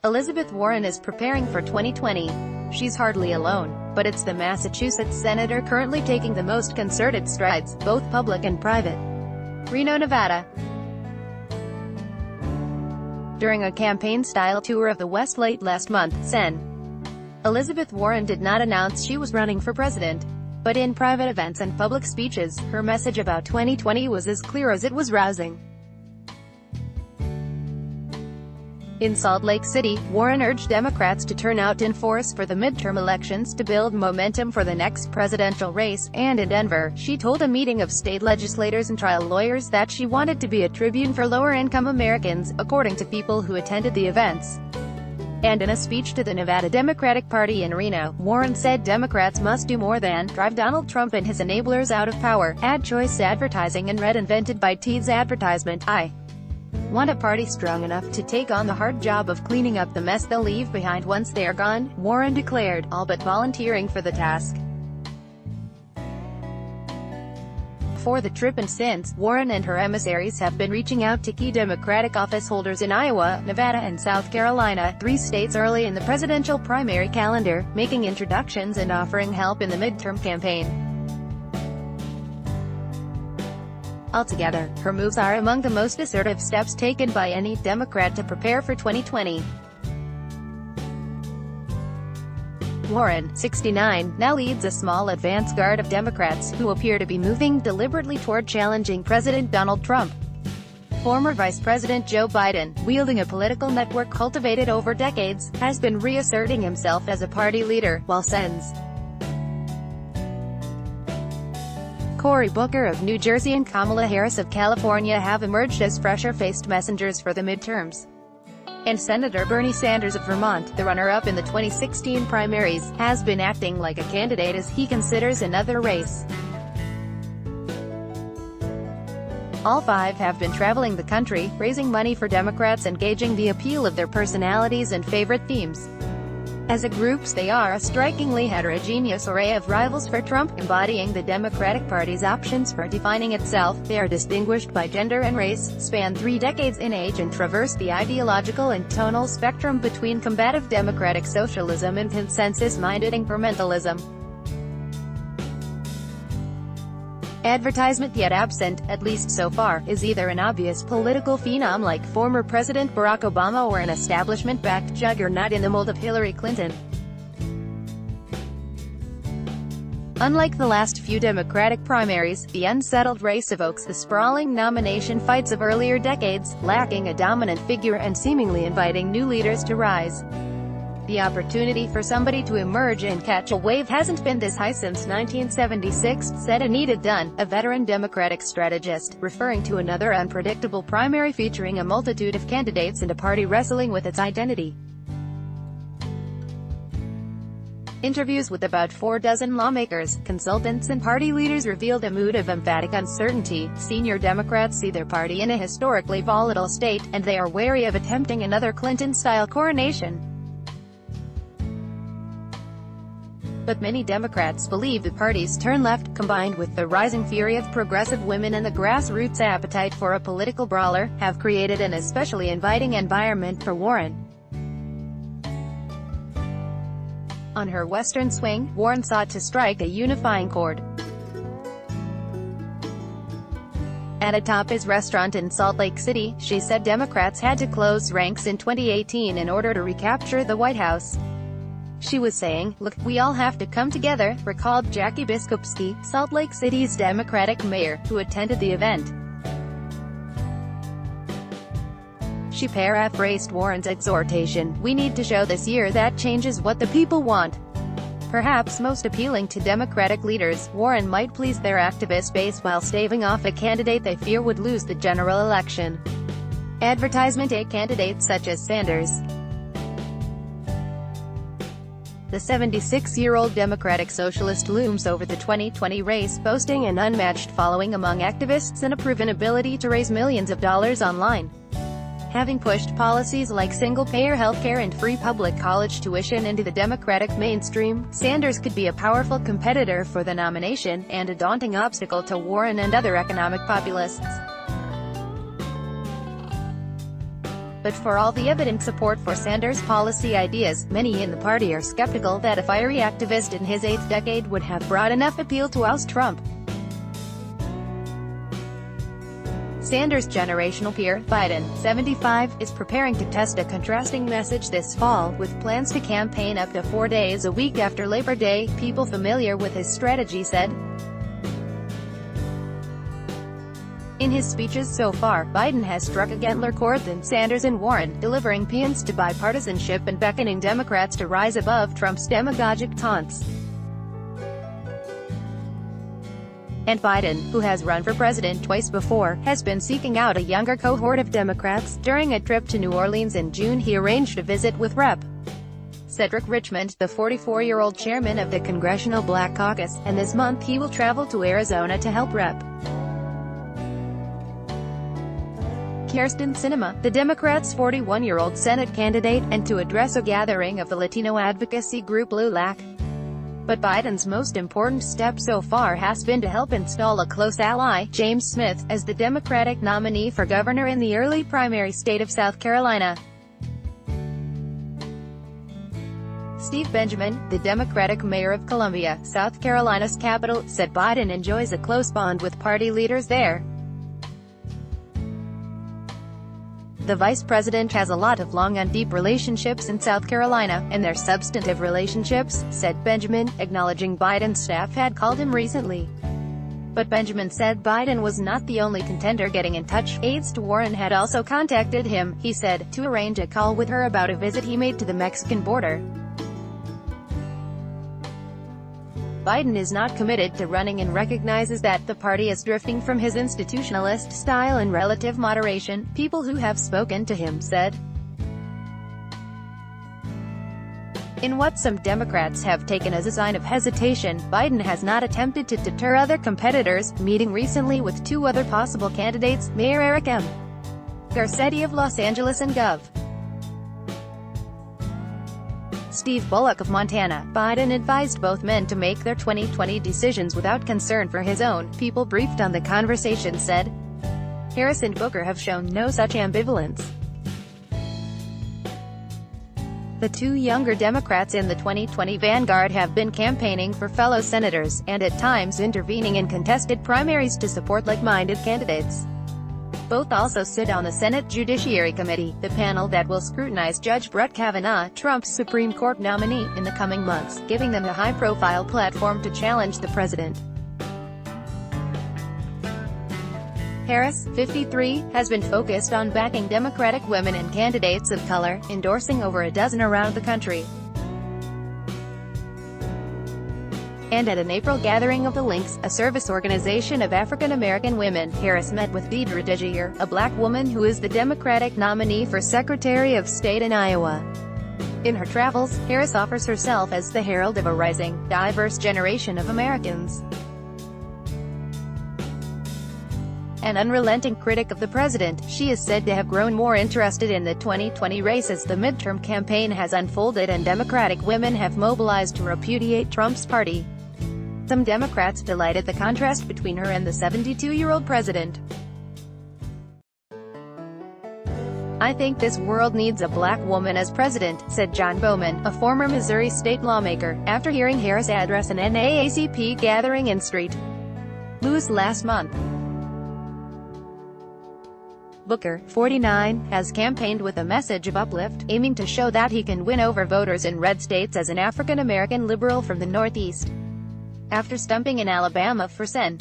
Elizabeth Warren is preparing for 2020. She's hardly alone, but it's the Massachusetts senator currently taking the most concerted strides, both public and private. Reno, Nevada. During a campaign-style tour of the West late last month, Sen. Elizabeth Warren did not announce she was running for president. But in private events and public speeches, her message about 2020 was as clear as it was rousing. In Salt Lake City, Warren urged Democrats to turn out in force for the midterm elections to build momentum for the next presidential race, and in Denver, she told a meeting of state legislators and trial lawyers that she wanted to be a tribune for lower-income Americans, according to people who attended the events. And in a speech to the Nevada Democratic Party in Reno, Warren said Democrats must do more than drive Donald Trump and his enablers out of power, ad choice advertising and red invented by Teed's advertisement. I want a party strong enough to take on the hard job of cleaning up the mess they'll leave behind once they're gone, Warren declared, all but volunteering for the task. For the trip and since, Warren and her emissaries have been reaching out to key Democratic office holders in Iowa, Nevada and South Carolina, 3 states early in the presidential primary calendar, making introductions and offering help in the midterm campaign. Altogether, her moves are among the most assertive steps taken by any Democrat to prepare for 2020. Warren, 69, now leads a small advance guard of Democrats, who appear to be moving deliberately toward challenging President Donald Trump. Former Vice President Joe Biden, wielding a political network cultivated over decades, has been reasserting himself as a party leader, while Sens. Cory Booker of New Jersey and Kamala Harris of California have emerged as fresher-faced messengers for the midterms. And Senator Bernie Sanders of Vermont, the runner-up in the 2016 primaries, has been acting like a candidate as he considers another race. All 5 have been traveling the country, raising money for Democrats and gauging the appeal of their personalities and favorite themes. As a group, they are a strikingly heterogeneous array of rivals for Trump, embodying the Democratic Party's options for defining itself. They are distinguished by gender and race, span 3 decades in age and traverse the ideological and tonal spectrum between combative democratic socialism and consensus-minded incrementalism. Advertisement yet absent, at least so far, is either an obvious political phenom like former President Barack Obama or an establishment-backed juggernaut in the mold of Hillary Clinton. Unlike the last few Democratic primaries, the unsettled race evokes the sprawling nomination fights of earlier decades, lacking a dominant figure and seemingly inviting new leaders to rise. The opportunity for somebody to emerge and catch a wave hasn't been this high since 1976, said Anita Dunn, a veteran Democratic strategist, referring to another unpredictable primary featuring a multitude of candidates and a party wrestling with its identity. Interviews with about 4 dozen lawmakers, consultants and party leaders revealed a mood of emphatic uncertainty. Senior Democrats see their party in a historically volatile state, and they are wary of attempting another Clinton-style coronation. But many Democrats believe the party's turn left, combined with the rising fury of progressive women and the grassroots appetite for a political brawler, have created an especially inviting environment for Warren. On her western swing, Warren sought to strike a unifying chord. At a Tapas restaurant in Salt Lake City, she said Democrats had to close ranks in 2018 in order to recapture the White House. She was saying, "Look, we all have to come together," recalled Jackie Biskupski, Salt Lake City's Democratic mayor, who attended the event. She paraphrased Warren's exhortation, "We need to show this year that change is what the people want." Perhaps most appealing to Democratic leaders, Warren might please their activist base while staving off a candidate they fear would lose the general election. Advertisement: a candidate such as Sanders. The 76-year-old Democratic Socialist looms over the 2020 race, boasting an unmatched following among activists and a proven ability to raise millions of dollars online. Having pushed policies like single-payer healthcare and free public college tuition into the Democratic mainstream, Sanders could be a powerful competitor for the nomination, and a daunting obstacle to Warren and other economic populists. But for all the evident support for Sanders' policy ideas, many in the party are skeptical that a fiery activist in his eighth decade would have brought enough appeal to oust Trump. Sanders' generational peer, Biden, 75, is preparing to test a contrasting message this fall, with plans to campaign up to 4 days a week after Labor Day, people familiar with his strategy said. In his speeches so far, Biden has struck a gentler chord than Sanders and Warren, delivering paeans to bipartisanship and beckoning Democrats to rise above Trump's demagogic taunts. And Biden, who has run for president twice before, has been seeking out a younger cohort of Democrats. During a trip to New Orleans in June, he arranged a visit with Rep. Cedric Richmond, the 44-year-old chairman of the Congressional Black Caucus, and this month he will travel to Arizona to help Rep. Kyrsten Sinema, the Democrats' 41-year-old Senate candidate, and to address a gathering of the Latino advocacy group LULAC. But Biden's most important step so far has been to help install a close ally, James Smith, as the Democratic nominee for governor in the early primary state of South Carolina. Steve Benjamin, the Democratic mayor of Columbia, South Carolina's capital, said Biden enjoys a close bond with party leaders there. The vice president has a lot of long and deep relationships in South Carolina, and they're substantive relationships, said Benjamin, acknowledging Biden's staff had called him recently. But Benjamin said Biden was not the only contender getting in touch. Aides to Warren had also contacted him, he said, to arrange a call with her about a visit he made to the Mexican border. Biden is not committed to running and recognizes that the party is drifting from his institutionalist style and relative moderation, people who have spoken to him said. In what some Democrats have taken as a sign of hesitation, Biden has not attempted to deter other competitors, meeting recently with two other possible candidates, Mayor Eric M. Garcetti of Los Angeles and Gov. Steve Bullock of Montana. Biden advised both men to make their 2020 decisions without concern for his own. People briefed on the conversation said. Harris and Booker have shown no such ambivalence. The two younger Democrats in the 2020 vanguard have been campaigning for fellow senators, and at times intervening in contested primaries to support like-minded candidates. Both also sit on the Senate Judiciary Committee, the panel that will scrutinize Judge Brett Kavanaugh, Trump's Supreme Court nominee, in the coming months, giving them a high-profile platform to challenge the president. Harris, 53, has been focused on backing Democratic women and candidates of color, endorsing over a dozen around the country. And at an April gathering of the Links, a service organization of African-American women, Harris met with Deidre DeJear, a black woman who is the Democratic nominee for Secretary of State in Iowa. In her travels, Harris offers herself as the herald of a rising, diverse generation of Americans. An unrelenting critic of the president, she is said to have grown more interested in the 2020 race as the midterm campaign has unfolded and Democratic women have mobilized to repudiate Trump's party. Some Democrats delighted the contrast between her and the 72-year-old president. I think this world needs a black woman as president, said John Bowman, a former Missouri state lawmaker, after hearing Harris address an NAACP gathering in St. Louis last month. Booker, 49, has campaigned with a message of uplift, aiming to show that he can win over voters in red states as an African-American liberal from the Northeast. After stumping in Alabama for Sen.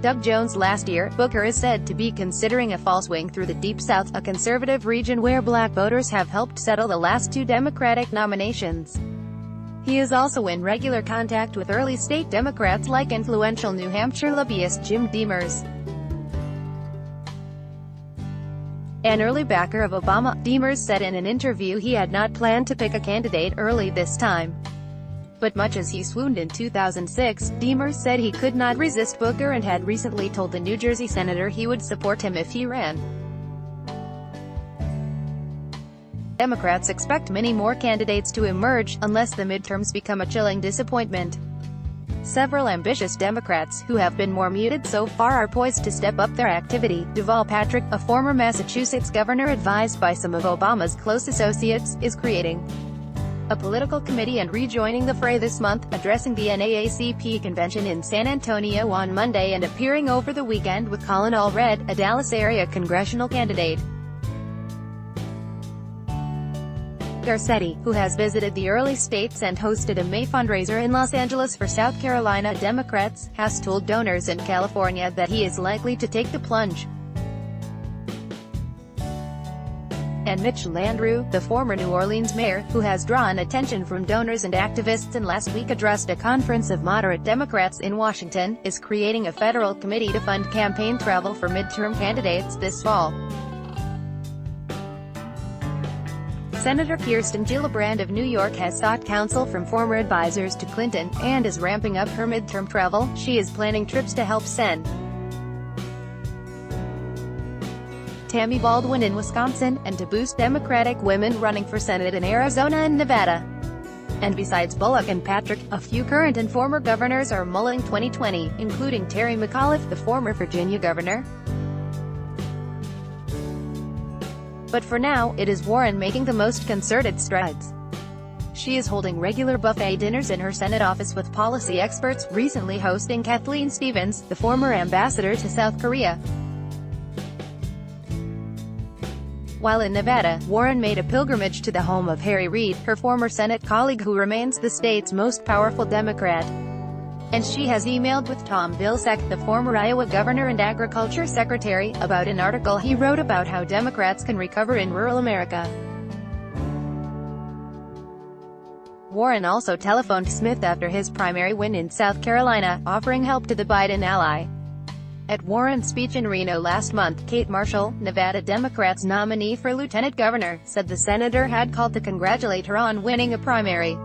Doug Jones last year, Booker is said to be considering a fall swing through the Deep South, a conservative region where black voters have helped settle the last two Democratic nominations. He is also in regular contact with early state Democrats like influential New Hampshire lobbyist Jim Demers. An early backer of Obama, Demers said in an interview he had not planned to pick a candidate early this time. But much as he swooned in 2006, Demers said he could not resist Booker and had recently told the New Jersey senator he would support him if he ran. Democrats expect many more candidates to emerge, unless the midterms become a chilling disappointment. Several ambitious Democrats who have been more muted so far are poised to step up their activity. Deval Patrick, a former Massachusetts governor advised by some of Obama's close associates, is creating a political committee and rejoining the fray this month, addressing the NAACP convention in San Antonio on Monday and appearing over the weekend with Colin Allred, a Dallas-area congressional candidate. Garcetti, who has visited the early states and hosted a May fundraiser in Los Angeles for South Carolina Democrats, has told donors in California that he is likely to take the plunge. And Mitch Landrieu, the former New Orleans mayor, who has drawn attention from donors and activists and last week addressed a conference of moderate Democrats in Washington, is creating a federal committee to fund campaign travel for midterm candidates this fall. Senator Kirsten Gillibrand of New York has sought counsel from former advisors to Clinton, and is ramping up her midterm travel. She is planning trips to help Sen. Tammy Baldwin in Wisconsin, and to boost Democratic women running for Senate in Arizona and Nevada. And besides Bullock and Patrick, a few current and former governors are mulling 2020, including Terry McAuliffe, the former Virginia governor. But for now, it is Warren making the most concerted strides. She is holding regular buffet dinners in her Senate office with policy experts, recently hosting Kathleen Stevens, the former ambassador to South Korea. While in Nevada, Warren made a pilgrimage to the home of Harry Reid, her former Senate colleague who remains the state's most powerful Democrat. And she has emailed with Tom Vilsack, the former Iowa governor and agriculture secretary, about an article he wrote about how Democrats can recover in rural America. Warren also telephoned Smith after his primary win in South Carolina, offering help to the Biden ally. At Warren's speech in Reno last month, Kate Marshall, Nevada Democrats' nominee for lieutenant governor, said the senator had called to congratulate her on winning a primary.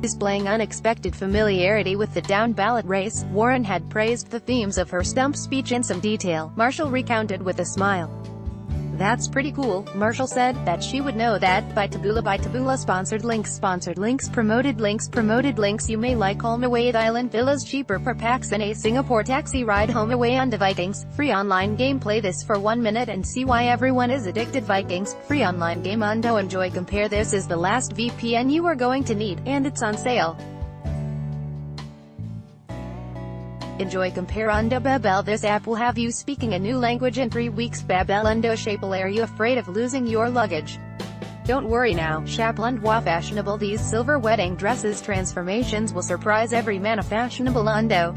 Displaying unexpected familiarity with the down-ballot race, Warren had praised the themes of her stump speech in some detail. Marshall recounted with a smile. "That's pretty cool," Marshall said, "that she would know that, by Taboola sponsored links, promoted links you may like home away at Island Villas cheaper per packs and a Singapore taxi ride home away on the Vikings, free online game play this for 1 minute and see why everyone is addicted Vikings, free online game undo enjoy compare this is the last VPN you are going to need, and it's on sale. Enjoy compare undo Babel this app will have you speaking a new language in 3 weeks Babel undo Shapel are you afraid of losing your luggage? Don't worry now, Shapland wa fashionable these silver wedding dresses transformations will surprise every man a fashionable undo.